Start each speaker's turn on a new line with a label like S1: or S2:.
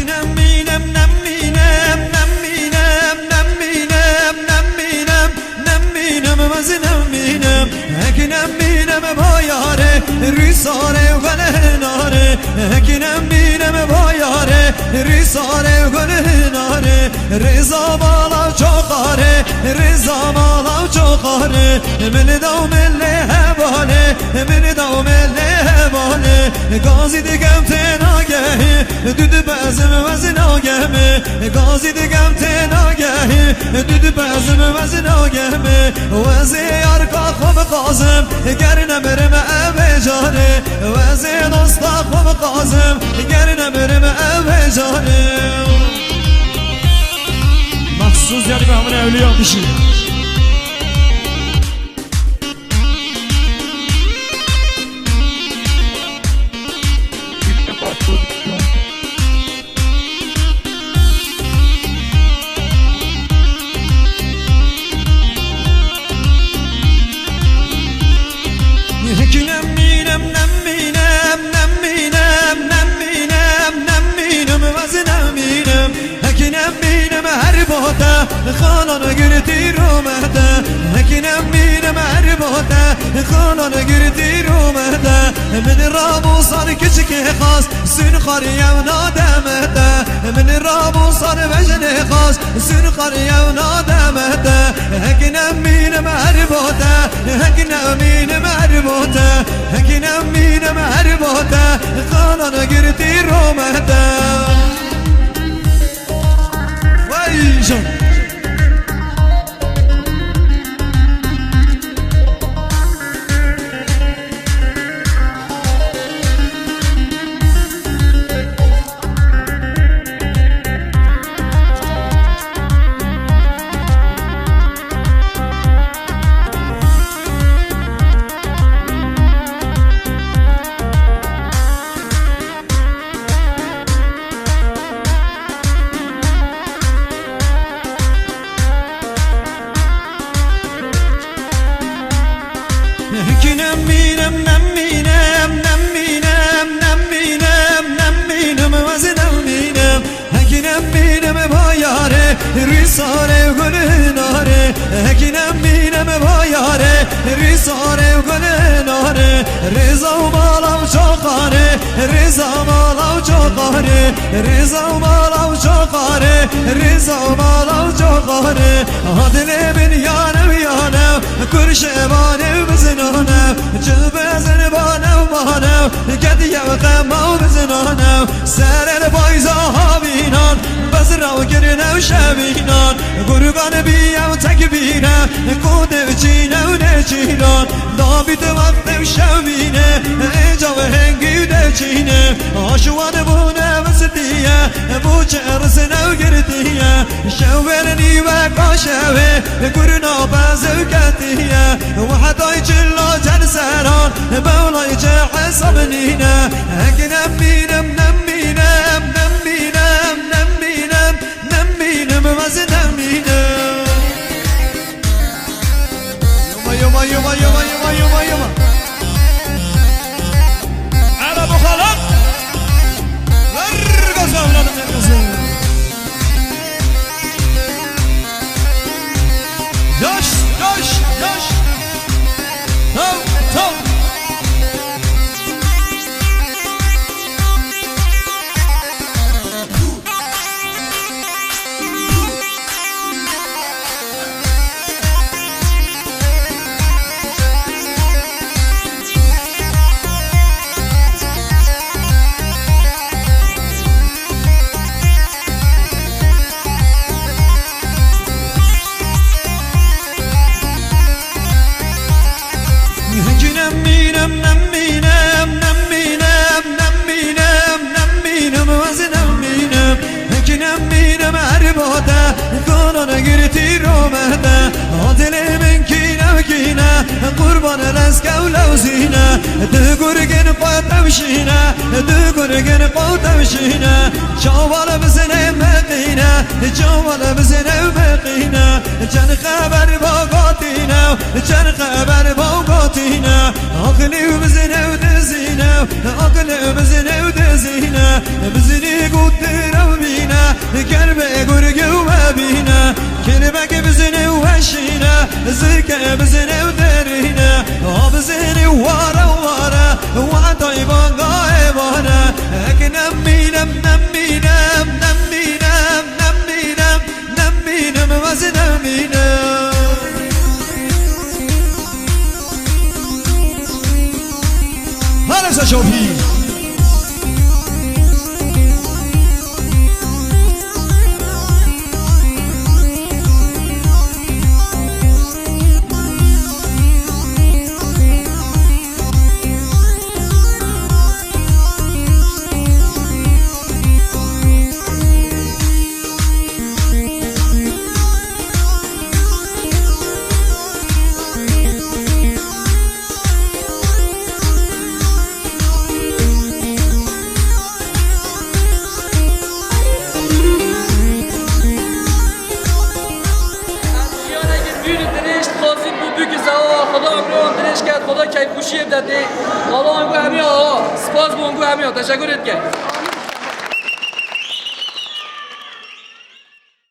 S1: هكنم مینم نم مینم نم مینم نم مینم نم مینم نم مینم مزنم مینم هكنم مینم با یاره ریساره گله ناره هكنم مینم با یاره ریساره گله ناره رضا بالا چوخاره رضا بالا چوخاره من دوم لهباله من دوم لهباله گازی دیگم تناگه دود بازم وزناگه گازی دیگم تناگه دود بازم وزناگه وزی یارکا خوب قازم گر نبرم اوه جانه وزی دوستا خوب قازم گر نبرم اوه جانه
S2: مخصوص yani به همون اولیا میشی
S1: هكنم مینم نم مینم نم مینم نم مینم نم مینم وزنم مینم هكنم مینم هر باته خانان گرتی رو مهده هكنم مینم هر باته خانان گرتی رو مهده من راموسان کچک خاص سن خاریم نادمده من راموسان وجن خاص سن خاریم نادمده هكنم مینم هر باته هكنم مینم هر باته هكنم مینم هر باته خانان گرتی رو مهده وای جان هكنم مینم نم مینم نم مینم نم مینم نم مینم وزنم مینم هكنم مینم با یاره ریساره گله ناره هكنم مینم با یاره ریساره گله ناره رضا بالا و چوخاره رضا بالا و چوخاره رضا بالا و چوخاره رضا بالا و چوخاره عادل بن یانم یانم کرشبانه بزنانم جبزن بانم بانم گدی و قمو بزنانم سر البایزا ها بینان بزرا و گرنم شبینان گرگان بیم تکبیرم کود چینم نچینان دابید وقت شبینه اینجا و هنگی دچینه آشوان بونه وستیه بوچه رسنو گردیه شورنی و کاشوه گرنا بازو کتیه و حتای چلا جن سران بولای چه حساب نینه هكنم مینم نم مینم نم مینم نم مینم نم مینم وزنم مینم یوما یوما یوما یوما یوما یوما
S2: عرب و خالق
S1: ورگاز اولادم نرگازم یاش یاش یاش تو تو هكنم مینم نم مینم نم مینم نم مینم نم مینم وزنم مینم هكنم مینم هر باته خانان گرتی رو مهده عادل من کینم کینه قربان رزق و لوزینه دو گرگن قوتم شینه دو گرگن قوتم شینه شوال بزنه مقینه بقینه جوال بزنه و بقینه چند خبر با قاتینه چند خبر با قاتینه عقلی بزنه و دزینه عقلی بزنه و دزینه بزنی قدر و بینه کربه گرگه و ببینه کربک بزنه و هشینه زرکه بزنه و درینه بزنی واره واره وعطای بانگاه باره اکنم مینم نمینم نمینم نمینم نمینم وزنم مینم هلا سشوفی
S3: خدا کیف خوشی بدهد. الله انگو همین آقا سپاس بونگو همین تشکر ات کرد.